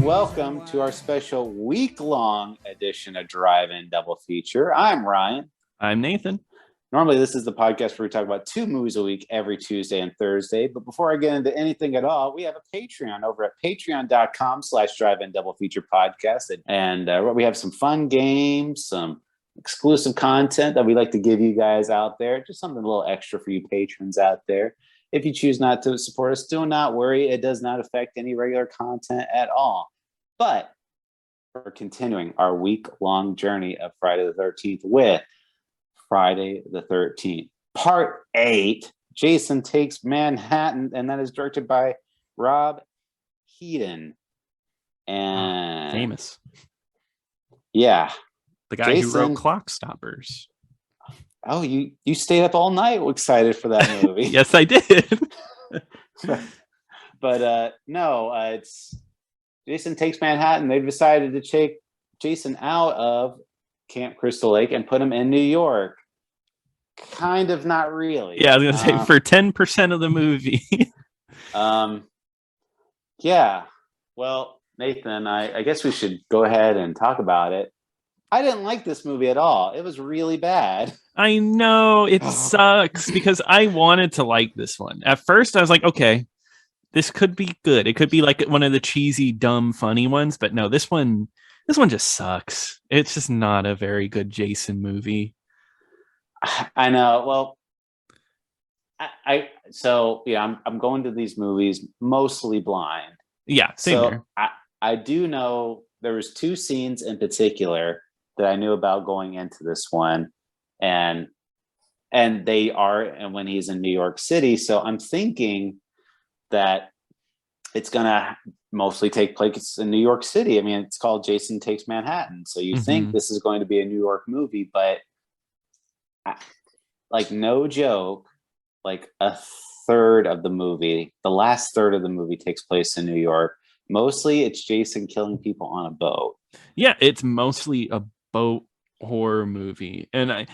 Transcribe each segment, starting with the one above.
welcome to our special week-long edition of Drive-In Double Feature. I'm Ryan. I'm Nathan. Normally, this is the podcast where we talk about 2 movies a week every Tuesday and Thursday. But before I get into anything at all, we have a Patreon over at patreon.com/driveindoublefeaturepodcast. And we have some fun games, some exclusive content that we like to give you guys out there. Just something a little extra for you patrons out there. If you choose not to support us, do not worry. It does not affect any regular content at all. But we're continuing our week-long journey of Friday the 13th with Friday the 13th. Part 8, Jason Takes Manhattan, and that is directed by Rob Heaton. And famous. Yeah. The guy who wrote Clock Stoppers. Oh, you stayed up all night excited for that movie. Yes, I did. But it's Jason Takes Manhattan. They've decided to take Jason out of Camp Crystal Lake and put him in New York. Kind of, not really. Yeah, I was going to say for 10% of the movie. Yeah. Well, Nathan, I guess we should go ahead and talk about it. I didn't like this movie at all. It was really bad. I know, it sucks because I wanted to like this one. At first, I was like, okay, this could be good. It could be like one of the cheesy, dumb, funny ones. But no, this one just sucks. It's just not a very good Jason movie. I know. Well, I'm going to these movies mostly blind. Yeah, same here. I do know there was 2 scenes in particular that I knew about going into this one, and they are when he's in New York City. So I'm thinking that it's gonna mostly take place in New York City. I mean, it's called Jason Takes Manhattan, so you think this is going to be a New York movie, but like, no joke, like a third of the movie, the last third of the movie takes place in New York. Mostly it's Jason killing people on a boat. Yeah, it's mostly a boat horror movie. And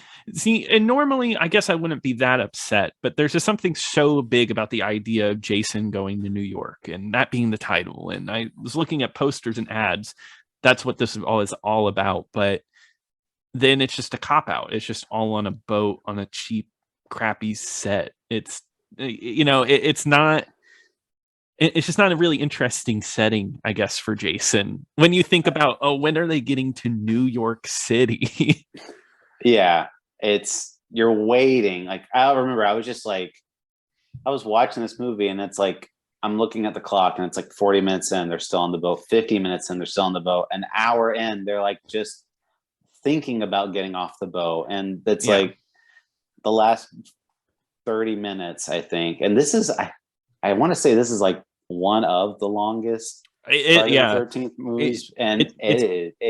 normally I guess I wouldn't be that upset, but there's just something so big about the idea of Jason going to New York and that being the title. And I was looking at posters and ads. That's what this is all about. But then it's just a cop-out. It's just all on a boat on a cheap, crappy set. It's it's just not a really interesting setting, I guess, for Jason. When you think about, when are they getting to New York City? Yeah, you're waiting. Like, I remember I was watching this movie and it's like, I'm looking at the clock and it's like 40 minutes in, they're still on the boat. 50 minutes in, they're still on the boat. An hour in, they're like just thinking about getting off the boat. And that's like the last 30 minutes, I think. And this is, I want to say this is like one of the longest Friday the 13th movies, and it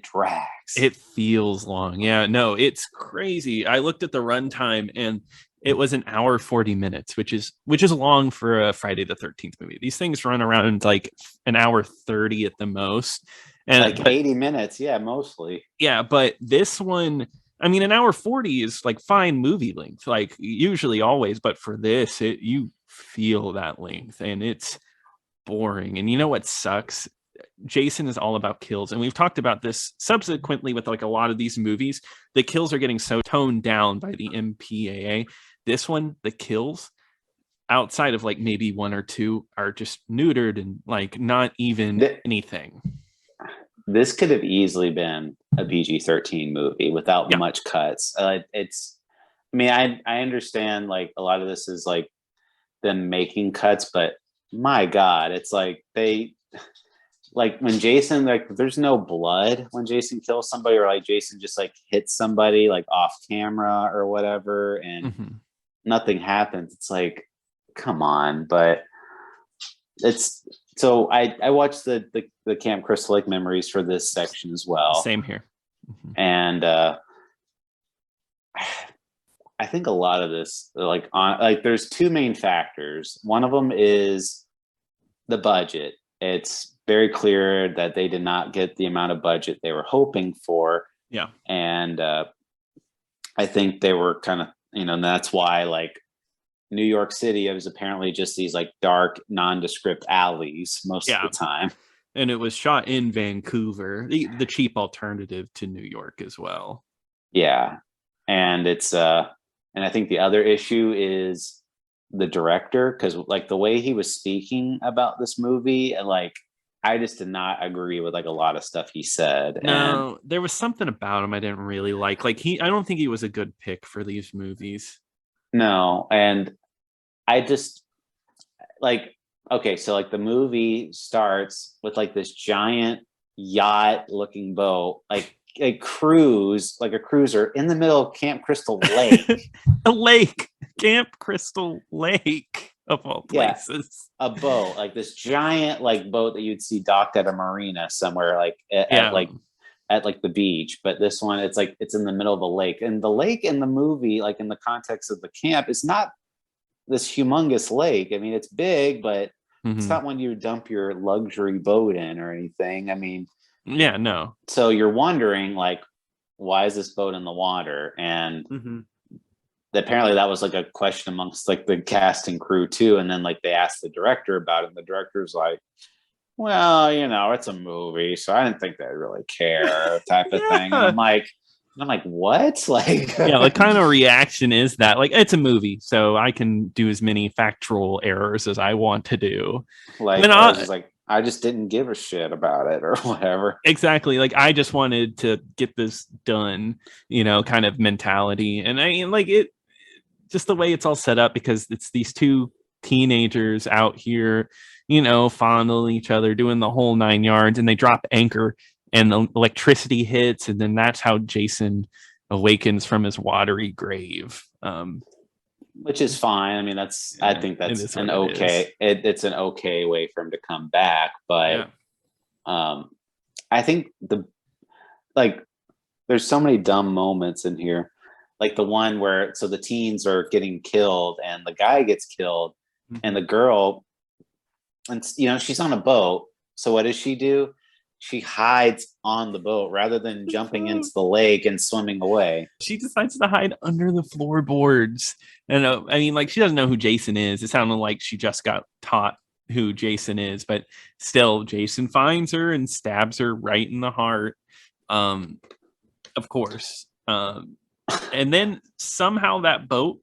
drags. It feels long. Yeah, no, it's crazy. I looked at the runtime and it was an hour 40 minutes, which is long for a Friday the 13th movie. These things run around like an hour 30 at the most, and 80 minutes, yeah, mostly. Yeah, but this one, I mean, an hour 40 is like fine movie length, like usually always, but for this, you feel that length and it's boring. And you know what sucks? Jason is all about kills, and we've talked about this subsequently with like a lot of these movies. The kills are getting so toned down by the MPAA. This one, the kills, outside of like maybe 1 or 2, are just neutered and like not even anything. This could have easily been a PG-13 movie without much cuts. I understand like a lot of this is like them making cuts, but my God, it's like when Jason, like, there's no blood when Jason kills somebody, or like Jason just like hits somebody like off camera or whatever, and nothing happens. It's like, come on. But it's, so I watched the Camp Crystal Lake memories for this section as well. Same here. And I think a lot of this, there's 2 main factors. One of them is the budget. It's very clear that they did not get the amount of budget they were hoping for. Yeah. And I think they were kind of, and that's why like New York City, it was apparently just these like dark, nondescript alleys most of the time. And it was shot in Vancouver, the cheap alternative to New York as well. Yeah. And and I think the other issue is the director, because like the way he was speaking about this movie, and like I just did not agree with like a lot of stuff he said. And No, there was something about him I didn't really like. Like I don't think he was a good pick for these movies. no, and I just like, okay, so like the movie starts with like this giant yacht looking boat, like a cruise, like a cruiser in the middle of Camp Crystal Lake. A lake, Camp Crystal Lake of all Yeah, places. a boat, like this giant like boat that you'd see docked at a marina somewhere, like Yeah. at like the beach. But this one, it's like it's in the middle of a lake, and the lake in the movie, like in the context of the camp, is not this humongous lake. I mean, it's big, but it's Mm-hmm. not one you dump your luxury boat in or anything. I mean, Yeah, no. so you're wondering like, why is this boat in the water? And Mm-hmm. apparently that was like a question amongst like the cast and crew too. And then like they asked the director about it, and the director's like, well, you know, it's a movie, so I didn't think they'd really care, type of thing. And Yeah. I'm like, what? Like, Yeah, the kind of reaction is that like it's a movie, so I can do as many factual errors as I want to do. And like I was I just like, I just didn't give a shit about it or whatever. exactly like I just wanted to get this done, kind of mentality. And I like it just the way it's all set up because it's these two teenagers out here, fondling each other, doing the whole 9 yards, and they drop anchor and the electricity hits, and then that's how Jason awakens from his watery grave. Which is fine. I mean, I think It that's is an what it is. okay. It's an okay way for him to come back, but Yeah. um, I think like there's so many dumb moments in here, like the one where so the teens are getting killed and the guy gets killed, and Mhm. the girl, and she's on a boat. So what does she do? She hides on the boat rather than jumping into the lake and swimming away. She decides to hide under the floorboards. And I mean, like, she doesn't know who Jason is. It sounded like she just got taught who Jason is, but still, Jason finds her and stabs her right in the heart. Um, of course. And then somehow that boat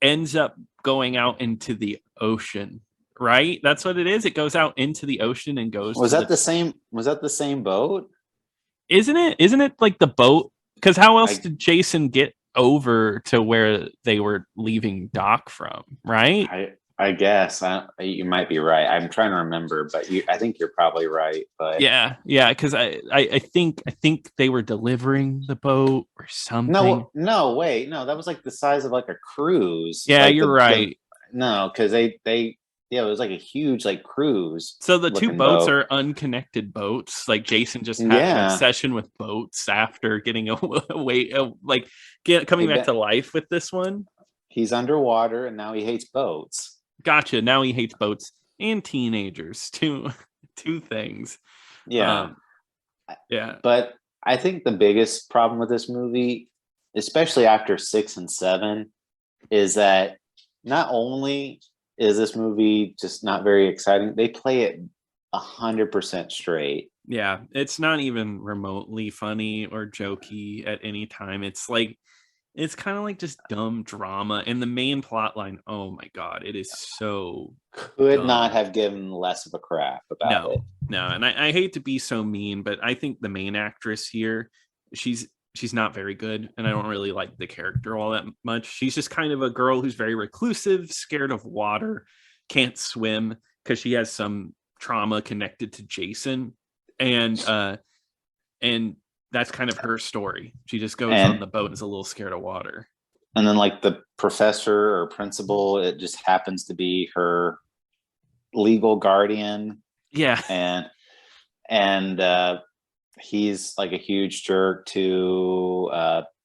ends up going out into the ocean, right? That's what it is. It goes out into the ocean and goes Was to that the the same? Was that the same boat? isn't it? Isn't it like the boat? Because how else I did Jason get over to where they were leaving Doc from? Right? I guess you might be right. I'm trying to remember, but I think you're probably right. But Yeah, yeah. Because I think they were delivering the boat or something. no, wait, no, that was like the size of like a cruise. Yeah, Like you're the right. no, because they yeah, it was like a huge like cruise So the two looking boats boat. are unconnected boats. Like Jason just had an Yeah, obsession with boats after getting away, like coming he back bet to life with this one. he's underwater and now he hates boats. Gotcha. Now he hates boats and teenagers. Two things. Yeah, Um, yeah. but I think the biggest problem with this movie, especially after 6 and 7, is that not only is this movie just not very exciting, they play it 100% straight. Yeah, it's not even remotely funny or jokey at any time. It's kind of like just dumb drama. And the main plot line, oh my god, it is so Could not dumb. have given less of a crap about it. No, no, and I hate to be so mean, but I think the main actress here, she's she's not very good, and I don't really like the character all that much. She's just kind of a girl who's very reclusive, scared of water, can't swim because she has some trauma connected to Jason, and and that's kind of her story. She just goes on And the boat and is a little scared of water. and then like the professor or principal, it just happens to be her legal guardian, Yeah, and and he's like a huge jerk to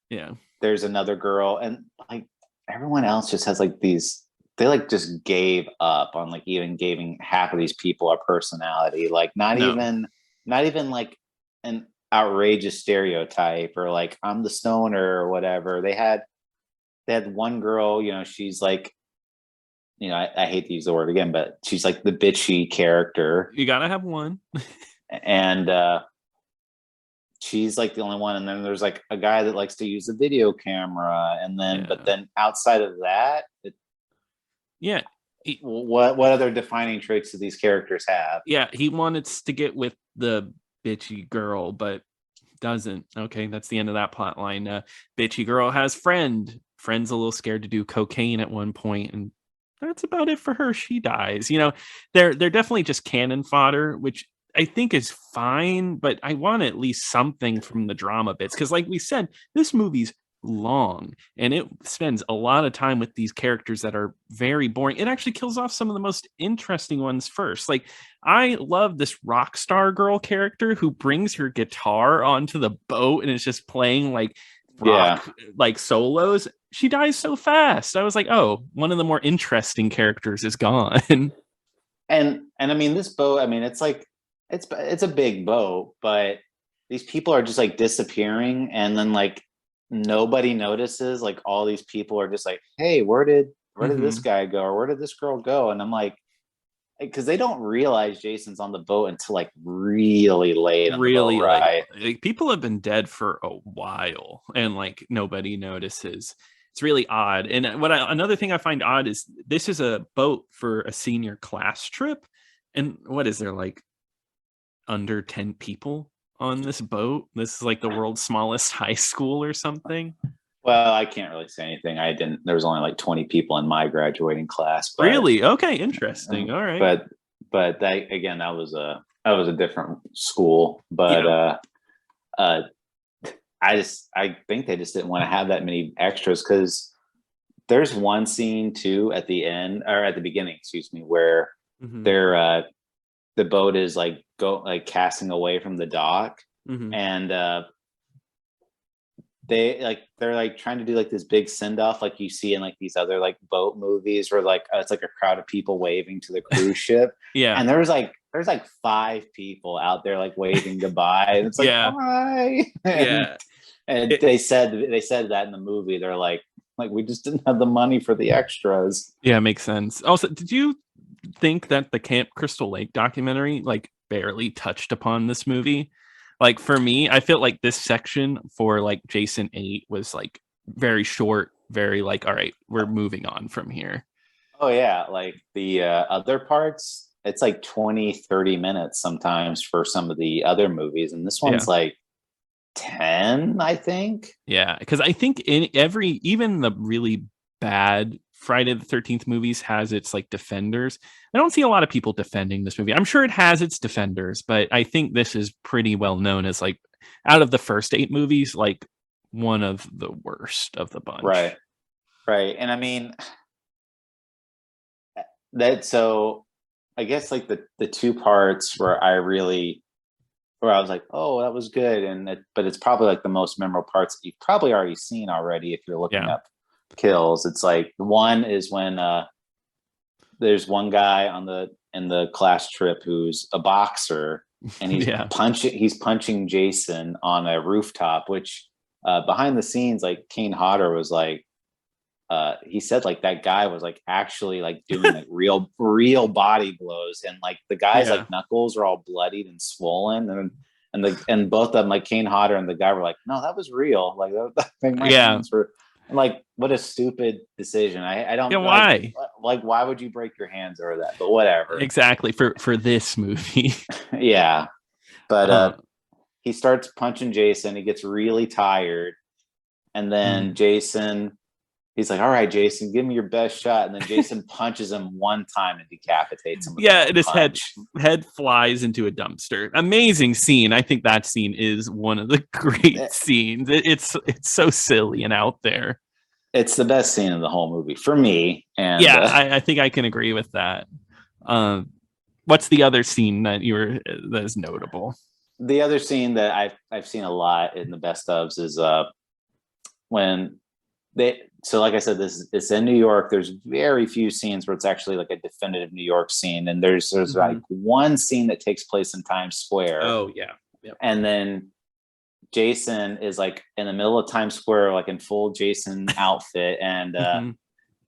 yeah. there's another girl, and like everyone else just has like these, they like just gave up on like even giving half of these people a personality, like No, not even like an outrageous stereotype or like I'm the stoner or whatever. They had one girl, she's like, I hate to use the word again, but she's like the bitchy character. you gotta have one. and she's like the only one. And then there's like a guy that likes to use a video camera, and then but then outside of that, what other defining traits do these characters have? Yeah, he wanted to get with the bitchy girl, but doesn't. Okay, that's the end of that plot line. Bitchy girl has friend's a little scared to do cocaine at one point, and that's about it for her. She dies. They're definitely just cannon fodder, which I think is fine, but I want at least something from the drama bits, because like we said, this movie's long and it spends a lot of time with these characters that are very boring. It actually kills off some of the most interesting ones first. Like, I love this rock star girl character who brings her guitar onto the boat and is just playing like rock like solos. She dies so fast. I was like, oh, one of the more interesting characters is gone. And I mean, this boat, I mean, it's like it's a big boat, but these people are just like disappearing, and then like nobody notices. Like, all these people are just like, hey, where did this guy go, or where did this girl go? And I'm like, because they don't realize Jason's on the boat until like really late on the boat, right? Like, people have been dead for a while and like nobody notices. It's really odd. And another thing I find odd is this is a boat for a senior class trip, and what is there, like under 10 people on this boat? This is like the world's smallest high school or something. Well, I can't really say anything. There was only like 20 people in my graduating class. But, really? Okay, interesting. All right. But that, again, that was a different school. But I think they just didn't want to have that many extras, because there's one scene too at the end, or at the beginning, excuse me, where they're the boat is like casting away from the dock, and they're like trying to do like this big send off, like you see in like these other like boat movies, where like it's like a crowd of people waving to the cruise ship. And there's like 5 people out there like waving goodbye, and it's like, bye. And they said that in the movie. They're like we just didn't have the money for the extras. Yeah, makes sense. Also, did you think that the Camp Crystal Lake documentary like barely touched upon this movie? Like, for me, I feel like this section for like Jason 8 was like very short, very like, all right, we're moving on from here. Oh yeah, like the other parts, it's like 20-30 minutes sometimes for some of the other movies, and this one's like 10, I think. Yeah, because I think in even the really bad Friday the 13th movies has its like defenders. I don't see a lot of people defending this movie. I'm sure it has its defenders, but I think this is pretty well known as like, out of the first 8 movies, like one of the worst of the bunch. Right. And I mean, so I guess like the 2 parts where I was like, oh, that was good, but it's probably like the most memorable parts that you've probably already seen already if you're looking up kills. It's like, one is when there's one guy in the class trip who's a boxer, and he's punching Jason on a rooftop, which behind the scenes, like Kane Hodder was like, he said like that guy was like actually like doing like real body blows, and like the guy's like knuckles are all bloodied and swollen, and both of them, like Kane Hodder and the guy, were like, no, that was real. Like that thing, my hands were. Like, what a stupid decision. I don't. Why? Like, why would you break your hands over that? But whatever. Exactly, for this movie. Yeah, but he starts punching Jason. He gets really tired, and then Jason, he's like, "All right, Jason, give me your best shot." And then Jason punches him one time and decapitates him. And his head flies into a dumpster. Amazing scene. I think that scene is one of the great scenes. It's so silly and out there. It's the best scene in the whole movie for me. And I think I can agree with that. What's the other scene that that is notable? The other scene that I've seen a lot in the best ofs is when so like I said, it's in New York. There's very few scenes where it's actually like a definitive New York scene, and there's like one scene that takes place in Times Square. Oh yeah. Yep. And then Jason is like in the middle of Times Square, like in full Jason outfit, and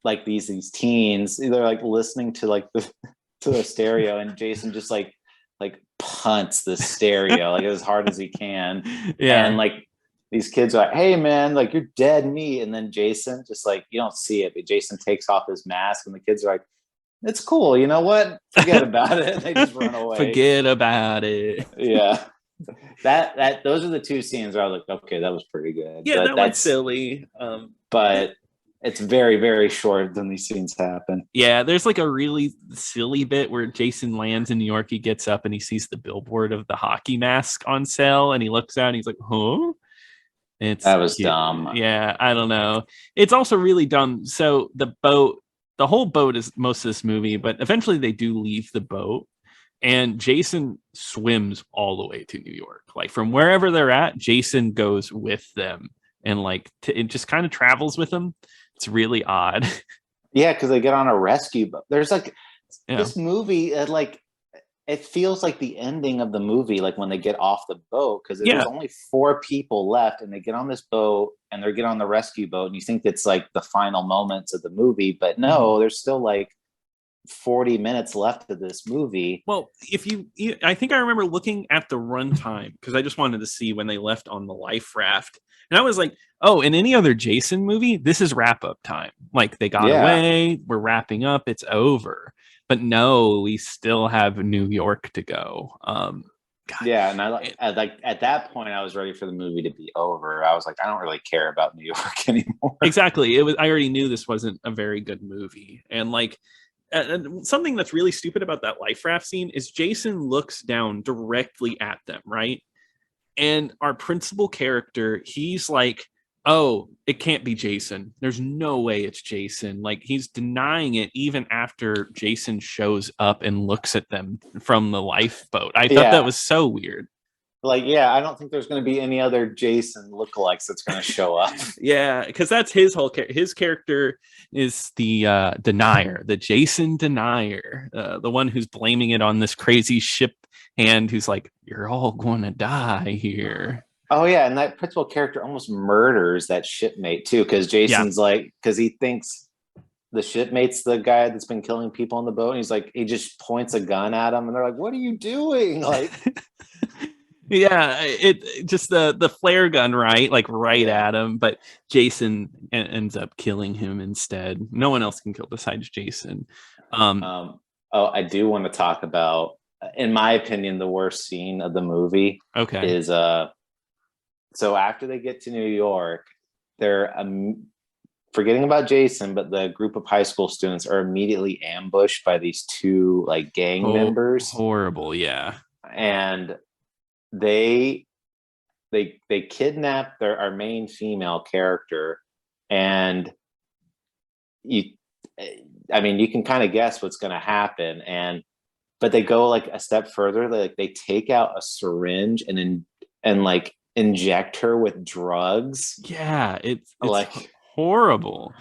like these teens, they're like listening to like the stereo, and Jason just like like punts the stereo like as hard as he can. Yeah. And like these kids are like, hey man, like you're dead meat. And then Jason just like, you don't see it, but Jason takes off his mask and the kids are like, it's cool. You know what? Forget about it. They just run away. Forget about it. Yeah. That those are the two scenes where I was like, okay, that was pretty good. Yeah, but that's silly. But it's very, very short when these scenes happen. Yeah, there's like a really silly bit where Jason lands in New York. He gets up and he sees the billboard of the hockey mask on sale, and he looks out and he's like, huh? That was dumb. Yeah, I don't know. It's also really dumb. So the whole boat is most of this movie, but eventually they do leave the boat, and Jason swims all the way to New York. Like from wherever they're at, Jason goes with them, and like it just kind of travels with them. It's really odd. Yeah, because they get on a rescue boat. There's like this movie, like it feels like the ending of the movie, like when they get off the boat, because there's only 4 people left, and they get on this boat and they get on the rescue boat, and you think it's like the final moments of the movie, but no, there's still like 40 minutes left of this movie. Well, I think I remember looking at the runtime because I just wanted to see when they left on the life raft. And I was like, oh, in any other Jason movie, this is wrap up time. Like they got away, we're wrapping up, it's over. But no, we still have New York to go. God. Yeah, and I like at that point I was ready for the movie to be over. I was like, I don't really care about New York anymore. Exactly. I already knew this wasn't a very good movie. And like something that's really stupid about that life raft scene is Jason looks down directly at them, right? And our principal character, he's like, oh, it can't be Jason. There's no way it's Jason. Like he's denying it even after Jason shows up and looks at them from the lifeboat. I thought that was so weird. Like, yeah, I don't think there's going to be any other Jason lookalikes that's going to show up. Yeah, because that's his whole his character is the denier, the Jason denier, the one who's blaming it on this crazy ship hand who's like, you're all going to die here. Oh, yeah, and that principal character almost murders that shipmate, too, because Jason's like, because he thinks the shipmate's the guy that's been killing people on the boat, and he's like, he just points a gun at him, and they're like, what are you doing? Like... Yeah, it just the flare gun, right? Like right at him, but Jason ends up killing him instead. No one else can kill besides Jason. I do want to talk about, in my opinion, the worst scene of the movie. Okay. Is so after they get to New York, they're forgetting about Jason, but the group of high school students are immediately ambushed by these 2 like gang members. Horrible, yeah. And they kidnap our main female character, and you can kind of guess what's going to happen, but they go like a step further. They take out a syringe and like inject her with drugs. Yeah, it's like horrible.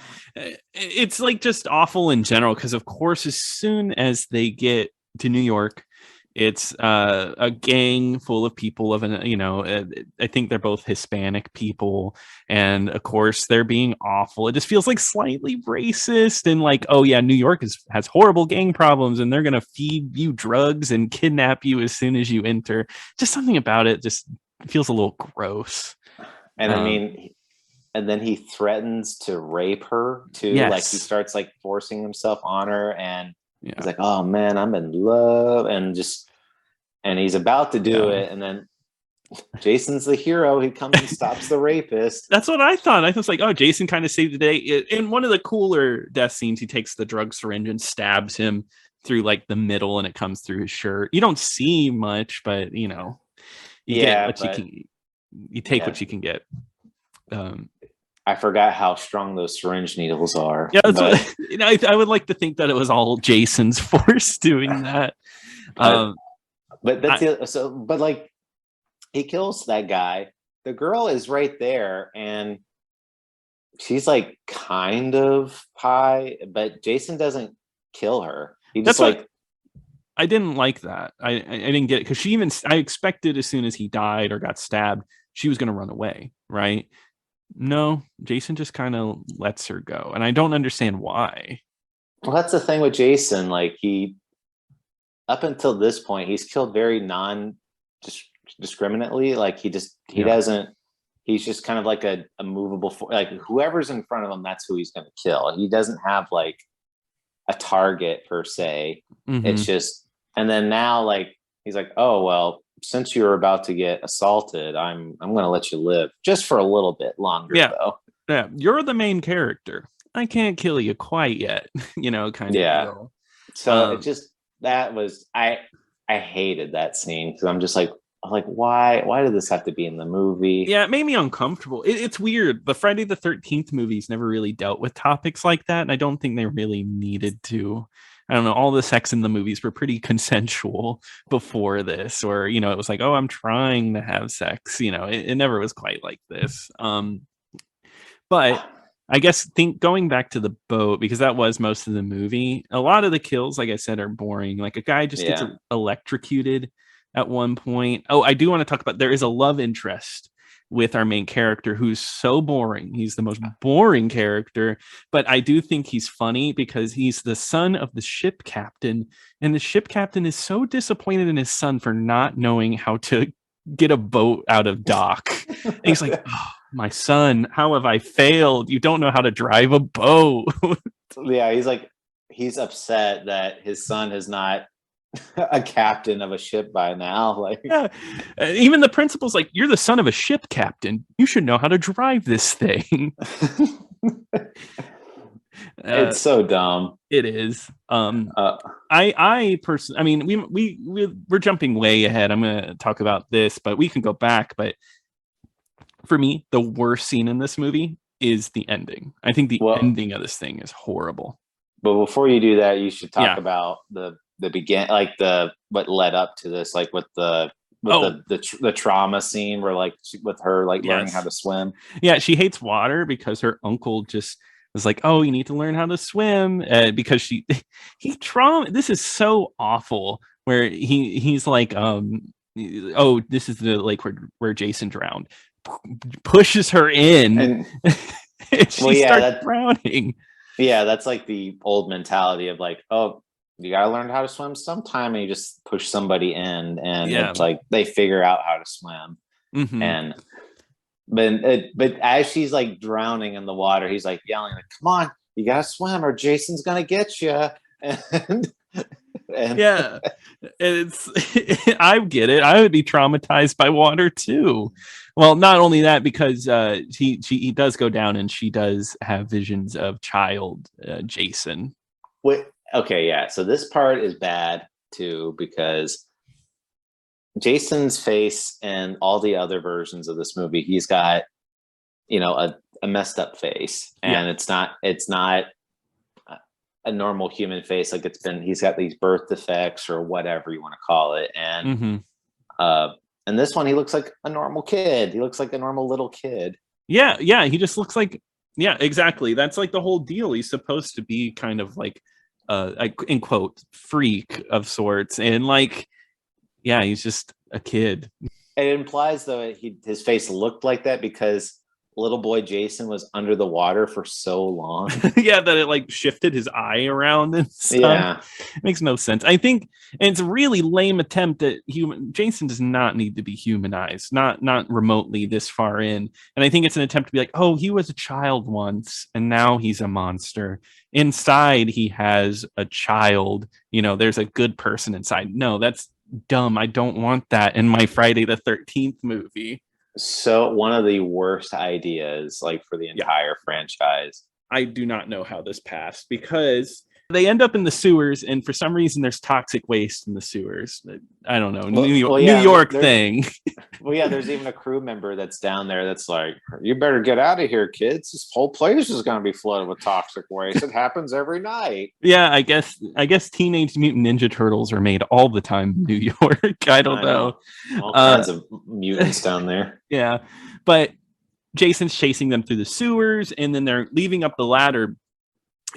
It's like just awful in general, because of course as soon as they get to New York, it's a gang full of people I think they're both Hispanic people, and of course they're being awful. It just feels like slightly racist, and like, oh yeah, New York has horrible gang problems, and they're gonna feed you drugs and kidnap you as soon as you enter. Just something about it just feels a little gross. And and then he threatens to rape her too. Yes. Like he starts like forcing himself on her, and he's like, oh man, I'm in love. And he's about to do it. And then Jason's the hero. He comes and stops the rapist. That's what I thought. I was like, oh, Jason kind of saved the day. In one of the cooler death scenes, he takes the drug syringe and stabs him through like the middle, and it comes through his shirt. You don't see much, but you get what you can. You take what you can get. I forgot how strong those syringe needles are. Yeah, that's I would like to think that it was all Jason's force doing that. But that's but like he kills that guy. The girl is right there, and she's like kind of high, but Jason doesn't kill her. He just I didn't like that. I didn't get it, because I expected as soon as he died or got stabbed, she was going to run away, right? No, Jason just kind of lets her go, and I don't understand why. Well, that's the thing with Jason. Like up until this point, he's killed very discriminately. Like he Yeah. doesn't. He's just kind of like a movable. Like whoever's in front of him, that's who he's going to kill. He doesn't have like a target per se. It's just, and then now like he's like, oh well, since you were about to get assaulted, I'm going to let you live just for a little bit longer. Though. Yeah, you're the main character. I can't kill you quite yet. Kind of deal. So it just that was I hated that scene because I'm like why did this have to be in the movie? Yeah, it made me uncomfortable. It's weird. The Friday the 13th movies never really dealt with topics like that, and I don't think they really needed to. I don't know. All the sex in the movies were pretty consensual before this, or it was like, oh, I'm trying to have sex. It never was quite like this. But I guess going back to the boat, because that was most of the movie. A lot of the kills, like I said, are boring. Like a guy just gets electrocuted at one point. Oh, I do want to talk about, there is a love interest with our main character who's so boring. He's the most boring character, but I do think he's funny because he's the son of the ship captain, and the ship captain is so disappointed in his son for not knowing how to get a boat out of dock. And he's like, oh, my son, how have I failed? You don't know how to drive a boat. Yeah, he's upset that his son is not a captain of a ship by now. Like, yeah, even the principal's like, you're the son of a ship captain. You should know how to drive this thing. It's so dumb. It is. I personally, I mean, we're jumping way ahead. I'm going to talk about this, but we can go back. But for me, the worst scene in this movie is the ending. I think the ending of this thing is horrible. But before you do that, you should talk about the like what led up to this, like with the trauma scene where like with her like learning how to swim. Yeah, she hates water because her uncle just was like, oh, you need to learn how to swim, because this is so awful where he's like, oh, this is the lake where Jason drowned, pushes her in and she starts drowning. Yeah, that's like the old mentality of like, oh, you gotta learn how to swim sometime, and you just push somebody in, and it's like they figure out how to swim. And but as she's like drowning in the water, he's like yelling, like, "Come on, you gotta swim, or Jason's gonna get you." And yeah, I get it. I would be traumatized by water too. Well, not only that, because he does go down, and she does have visions of child Jason. Wait, okay, yeah. So this part is bad too, because Jason's face and all the other versions of this movie, he's got, a messed up face, and it's not a normal human face. Like he's got these birth defects or whatever you want to call it. And and this one, he looks like a normal kid. He looks like a normal little kid. Yeah. He just looks like, yeah, exactly. That's like the whole deal. He's supposed to be kind of like in quote freak of sorts, and like, yeah, he's just a kid. It implies though his face looked like that because little boy Jason was under the water for so long. Yeah, that it like shifted his eye around and stuff. Yeah, it makes no sense. I think it's a really lame attempt at Jason does not need to be humanized, not remotely this far in. And I think it's an attempt to be like, oh, he was a child once and now he's a monster. Inside he has a child, there's a good person inside. No, that's dumb. I don't want that in my Friday the 13th movie. So one of the worst ideas, like for the entire franchise. I do not know how this passed, because they end up in the sewers, and for some reason there's toxic waste in the sewers. I don't know. New York thing. Well, yeah, there's even a crew member that's down there that's like, you better get out of here, kids. This whole place is going to be flooded with toxic waste. It happens every night. Yeah, I guess Teenage Mutant Ninja Turtles are made all the time in New York. I don't know. All kinds of mutants down there. Yeah, but Jason's chasing them through the sewers, and then they're leaving up the ladder.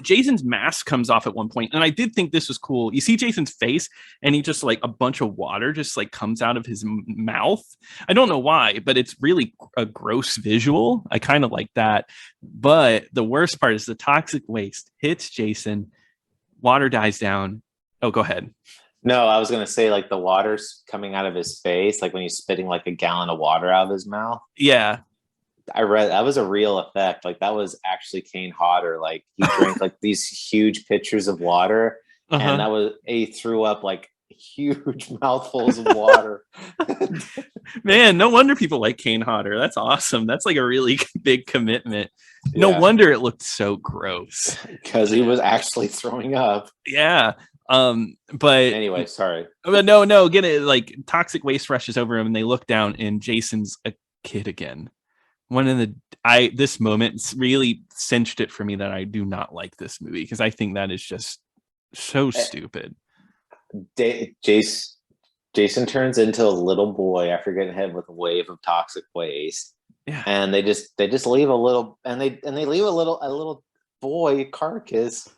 Jason's mask comes off at one point, and I did think this was cool. You see Jason's face, and he just like a bunch of water just like comes out of his mouth. I don't know why, but it's really a gross visual. I kind of like that. But the worst part is the toxic waste hits Jason. Water dies down. Oh, go ahead. No, I was gonna say like the water's coming out of his face, like when he's spitting like a gallon of water out of his mouth. Yeah. I read that was a real effect. Like that was actually Kane Hodder. Like he drank like these huge pitchers of water, and Uh-huh. he threw up like huge mouthfuls of water. Man, no wonder people like Kane Hodder. That's awesome. That's like a really big commitment. No Yeah, wonder it looked so gross. because he was actually throwing up. Yeah. But Anyway, sorry. no, get it. Like toxic waste rushes over him, and they look down, and Jason's a kid again. One of the this moment really cinched it for me that I do not like this movie because I think that is just so stupid. Jason turns into a little boy after getting hit with a wave of toxic waste. Yeah. And they just leave a little and they leave a little boy carcass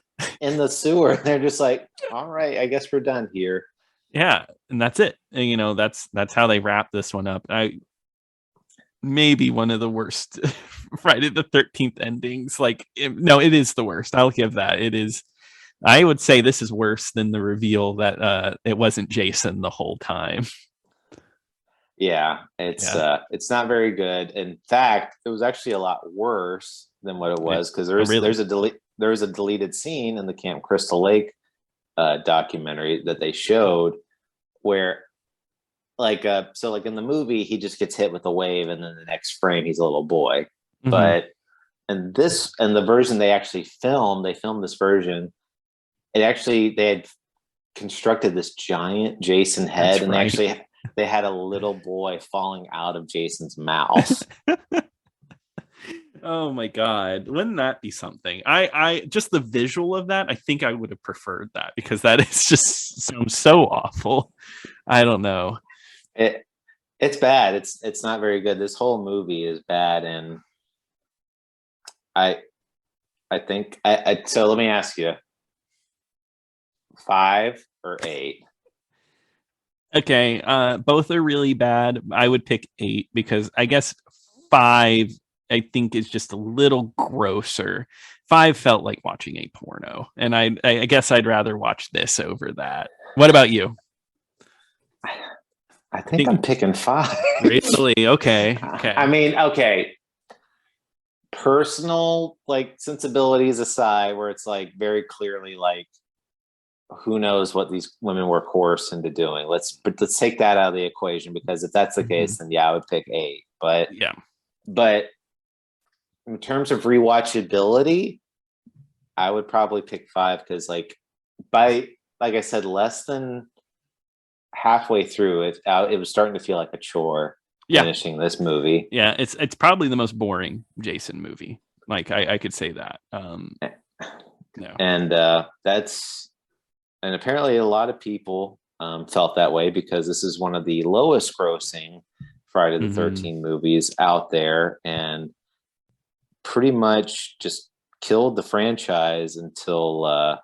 in the sewer. And they're just like, all right, I guess we're done here. Yeah, and that's it. And, you know, that's how they wrap this one up. Maybe one of the worst Friday the 13th endings. Like, no, it is the worst. I'll give that. It is. I would say this is worse than the reveal that it wasn't Jason the whole time. Yeah, it's not very good. In fact, it was actually a lot worse than what it was because there's a deleted scene in the Camp Crystal Lake documentary that they showed where so like in the movie he just gets hit with a wave and then the next frame he's a little boy. Mm-hmm. But the version they filmed this version, they had constructed this giant Jason head. That's and right. They had a little boy falling out of Jason's mouth. Oh my God. Wouldn't that be something? I just the visual of that, I think I would have preferred that because that is just sounds so awful. I don't know. It's bad. It's not very good. This whole movie is bad. And I think so let me ask you, 5 or 8? Okay, both are really bad. I would pick 8 because I guess 5 I think is just a little grosser. 5 felt like watching a porno, and I guess I'd rather watch this over that. What about you? I think I'm picking 5. Really? Okay. I mean, okay. Personal like sensibilities aside, where it's like very clearly like who knows what these women were coerced into doing. Let's take that out of the equation because if that's the case, then yeah, I would pick 8. But yeah, but in terms of rewatchability, I would probably pick 5 because like I said, less than halfway through it was starting to feel like a chore finishing this movie. Yeah, it's probably the most boring Jason movie. Like I could say that. No. And and apparently a lot of people felt that way because this is one of the lowest grossing Friday the 13th movies out there and pretty much just killed the franchise until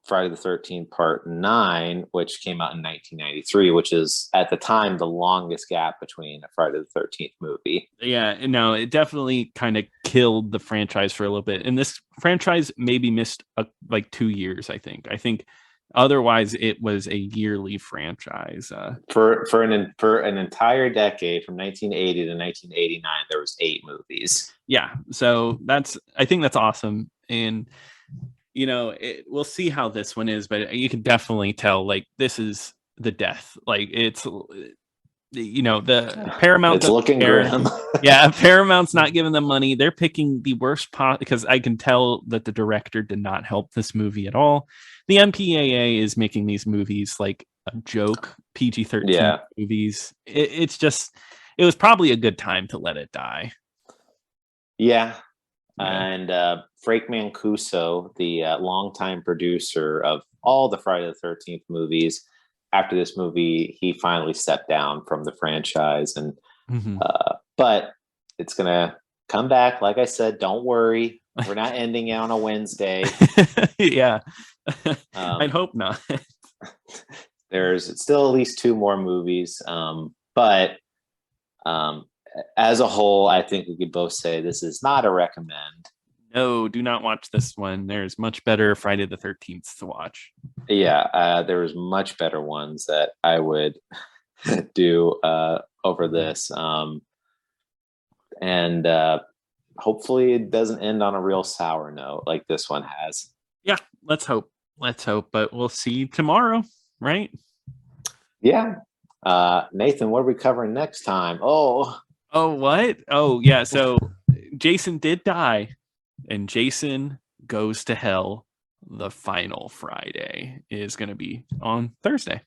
Friday the 13th Part 9, which came out in 1993, which is at the time the longest gap between a Friday the 13th movie. Yeah, no, it definitely kind of killed the franchise for a little bit. And this franchise maybe missed like 2 years, I think. Otherwise it was a yearly franchise. For an entire decade from 1980 to 1989, there was 8 movies. Yeah, so I think that's awesome. And you know, we'll see how this one is, but you can definitely tell like this is the death. Like it's, you know, the Paramount. It's looking grim. Yeah, Paramount's not giving them money. They're picking the worst pot because I can tell that the director did not help this movie at all. The MPAA is making these movies like a joke, PG-13 movies. It's just, it was probably a good time to let it die. Yeah. And Frank Mancuso, the longtime producer of all the Friday the 13th movies, after this movie, he finally stepped down from the franchise. And but it's going to come back. Like I said, don't worry. We're not ending it on a Wednesday. Yeah. I'd hope not. There's still at least 2 more movies. But as a whole, I think we could both say this is not a recommend. No, do not watch this one. There's much better Friday the 13th to watch. Yeah, there was much better ones that I would do over this. And hopefully it doesn't end on a real sour note like this one has. Yeah, let's hope. Let's hope, but we'll see tomorrow, right? Yeah. Nathan, what are we covering next time? Oh, what? Oh, yeah. So Jason did die, and Jason Goes to Hell. The final Friday is going to be on Thursday.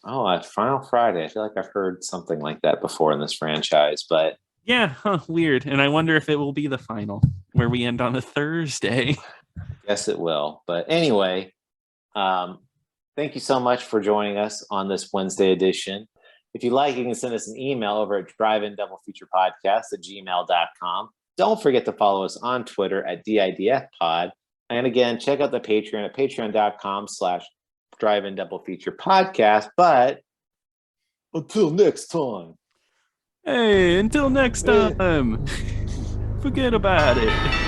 Oh, Final Friday. I feel like I've heard something like that before in this franchise, but yeah, weird. And I wonder if it will be the final where we end on a Thursday. Guess it will. But anyway, thank you so much for joining us on this Wednesday edition. If you like, you can send us an email over at driveindoublefeaturepodcast@gmail.com. Don't forget to follow us on Twitter at DIDFpod. And again, check out the Patreon at patreon.com/driveindoublefeaturepodcast. But until next time. Hey, until next time. Forget about it.